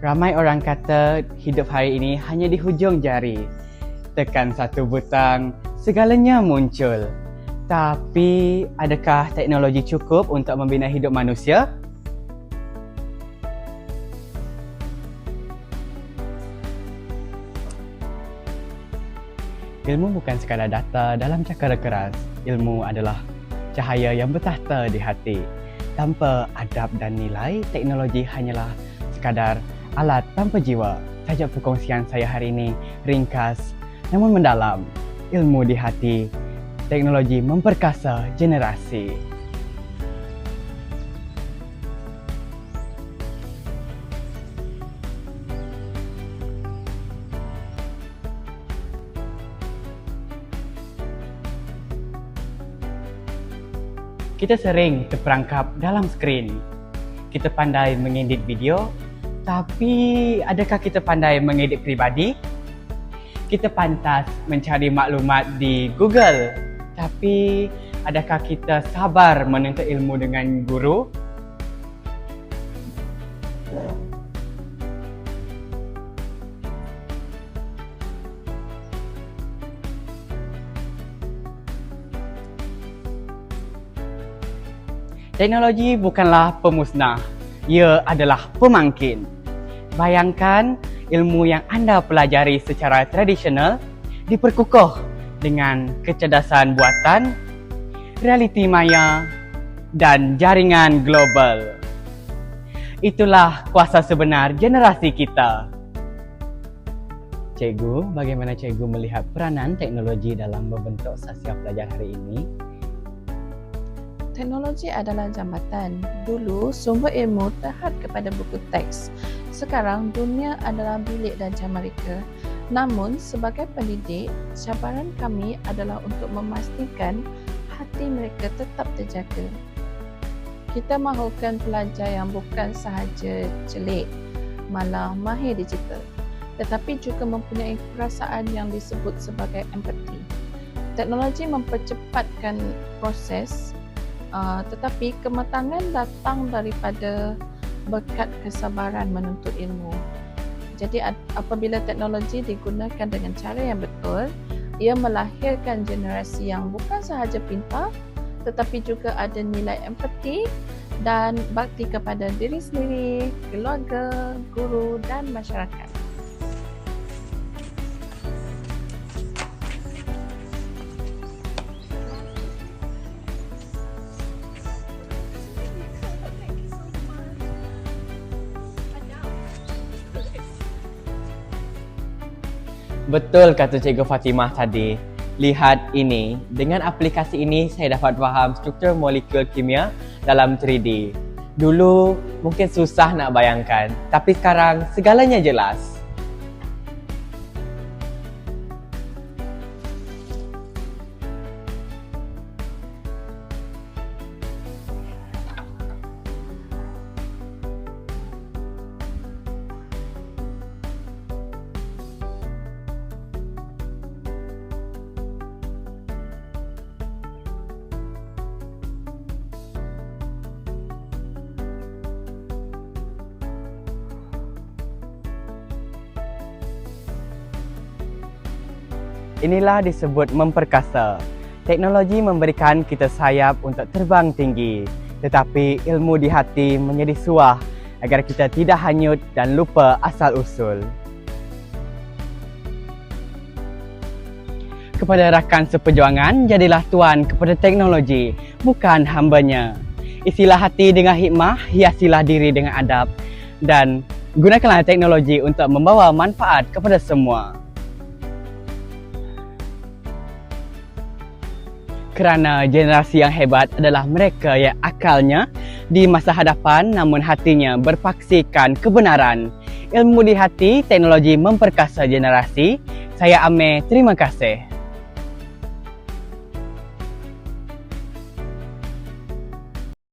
Ramai orang kata hidup hari ini hanya di hujung jari. Tekan satu butang, segalanya muncul. Tapi, adakah teknologi cukup untuk membina hidup manusia? Ilmu bukan sekadar data dalam cakara keras. Ilmu adalah cahaya yang bertahta di hati. Tanpa adab dan nilai, teknologi hanyalah sekadar alat tanpa jiwa. Tajuk perkongsian saya hari ini ringkas namun mendalam. Ilmu di hati, teknologi memperkasa generasi. Kita sering terperangkap dalam skrin. Kita pandai mengedit video, tapi adakah kita pandai mengedit peribadi? Kita pantas mencari maklumat di Google, tapi adakah kita sabar menuntut ilmu dengan guru? Teknologi bukanlah pemusnah, ia adalah pemangkin. Bayangkan ilmu yang anda pelajari secara tradisional diperkukuh dengan kecerdasan buatan, realiti maya dan jaringan global. Itulah kuasa sebenar generasi kita. Cikgu, bagaimana cikgu melihat peranan teknologi dalam membentuk sasiah pelajar hari ini? Teknologi adalah jambatan. Dulu, sumber ilmu terhad kepada buku teks. Sekarang, dunia adalah bilik darjah mereka. Namun, sebagai pendidik, cabaran kami adalah untuk memastikan hati mereka tetap terjaga. Kita mahukan pelajar yang bukan sahaja celik, malah mahir digital, tetapi juga mempunyai perasaan yang disebut sebagai empati. Teknologi mempercepatkan proses, tetapi kematangan datang daripada berkat kesabaran menuntut ilmu. Jadi apabila teknologi digunakan dengan cara yang betul, ia melahirkan generasi yang bukan sahaja pintar, tetapi juga ada nilai empati dan bakti kepada diri sendiri, keluarga, guru dan masyarakat. Betul kata Cikgu Fatimah tadi. Lihat ini, dengan aplikasi ini saya dapat faham struktur molekul kimia dalam 3D. Dulu mungkin susah nak bayangkan, tapi sekarang segalanya jelas. Inilah disebut memperkasa. Teknologi memberikan kita sayap untuk terbang tinggi, tetapi ilmu di hati menjadi suah agar kita tidak hanyut dan lupa asal-usul. Kepada rakan seperjuangan, jadilah tuan kepada teknologi, bukan hambanya. Isilah hati dengan hikmah, hiasilah diri dengan adab, dan gunakanlah teknologi untuk membawa manfaat kepada semua. Kerana generasi yang hebat adalah mereka yang akalnya di masa hadapan namun hatinya berpaksikan kebenaran. Ilmu di hati, teknologi memperkasa generasi. Saya Amir, terima kasih.